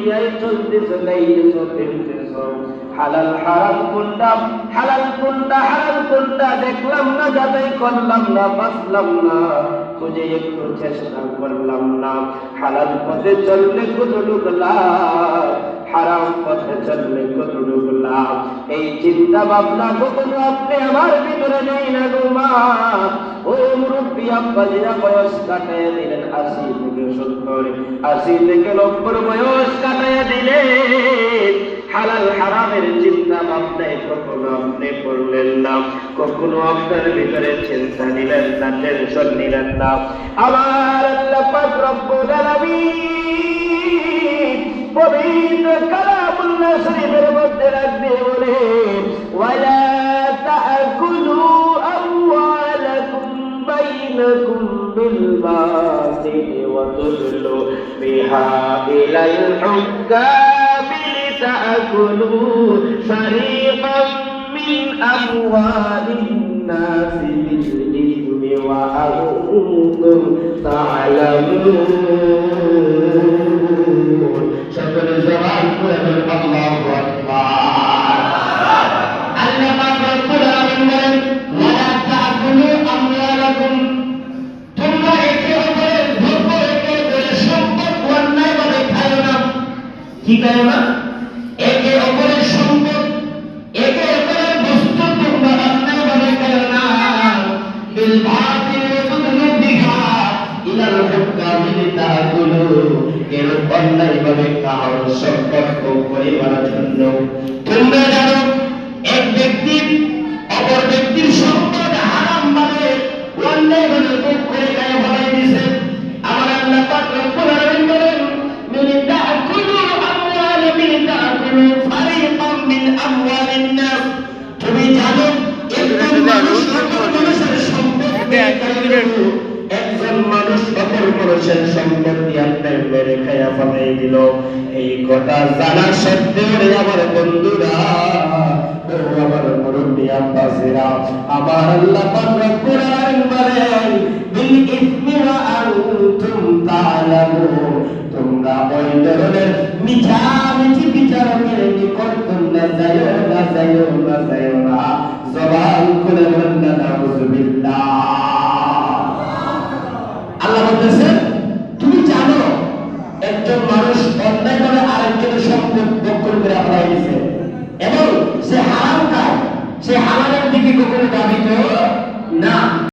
দুনিয়ায় চলতেছো, গাইতেছো, ফিরতেছো, হালাল হারাম কোনটা, হালাল কোনটা, হারাম কোনটা দেখলাম না, যাচাই করলাম না, বাঁচলাম না, খুঁজে একটু চেষ্টা করলাম না। হালাল পথে চললে কতটুকু লাভ, হারাম পথে চললে কতটুকু লাভ, এই চিন্তা ভাবনা কখনো আপনি আমার ভিতরে নেই না গো মা। ও মুরব্বী আব্বাজিরা বয়স কাটাইয়া দিলেন 80 থেকে 70, 80 থেকে 90 বয়স কাটাইয়া দিলেন। হালাল হারামের চিন্তা ভাবনায় কখনো আপনি করলেন না, কখনো আপনার ভিতরে চিন্তা নিলেন না, টেনশন নিলেন না। আমার আল্লাহ পাক রব্বুল আলামিন পবিত্র কালামুল্লাহ শরীফের মধ্যে রাখবে বলে, ওয়ালা তাকুলু আমওয়ালাকুম বাইনাকুম বিল বাতিল ওয়া তুদলু বিহা ইলাল হুক্কাম লিতাকুলু ফারিকাম মিন আমওয়ালিন নাসি বিল ইসমি ওয়া আনতুম তা'লামুন। সকলে জবান করে বলেন আল্লাহু আকবার। আল্লাহ পাক রব্বুল আলামিন বলেন, ওয়ালা তাকুলু আমওয়ালাকুম, তোমরা একে অপরের ভোগ, একে অপরের সম্পদ অন্যায়ভাবে খাও না। কি খাও না? একে অপরের সম্পদ, একে অপরের বস্তু তোমরা অন্যায়ভাবে খাও না। বিল বাতিল ওয়া তুদলু বিহা ইলাল হুক্কাম লিতাকুলু, এরূপ অন্যায়ভাবে কারোর সম্পদ ভোগ করিবার জন্য। তোমরা জানো এক ব্যক্তি অপর ব্যক্তির সম্পদ হারাম ভাবে অন্যায়ভাবে ভোগ করে গায়ে ফেলাই দিয়েছে। আমার আল্লাহ পাক রব্বুল আলামিন বলেন, মিনতাকুলু আমওয়াল মিনতাকুলু ফারিকাম মিন আমওয়ালিন নাস। তুমি জানো একজন মানুষ অপর মানুষের সম্পদ, একজন মানুষ অপর মানুষের সম্পত্তি আপনার মেরে খায়া ফেলাই দিল। এই কথা জানা সত্ত্বেও আমার বন্ধুরা, আমার মুরব্বী আব্বাসেরা, আমার আল্লাহ পাক রব্বুল আলামিন বলেন, বিল ইসমি ওয়া আনতুম তা'লামুন, তোমরা ওই ধরনের মিছামিছি বিচারকের নিকট তোমরা যাইও না, যাইও না, যাইও না। জবান খুলে বলেন না নাউযুবিল্লাহ। আল্লাহ বলতেছেন, তুমি জানো একজন মানুষ অন্যায়ভাবে আরেকজনের সম্পদ দখল করে ফেলাই দিয়েছে এবং সে হারাম খায়, সে হারামের দিকে কখনো ধাবিত না।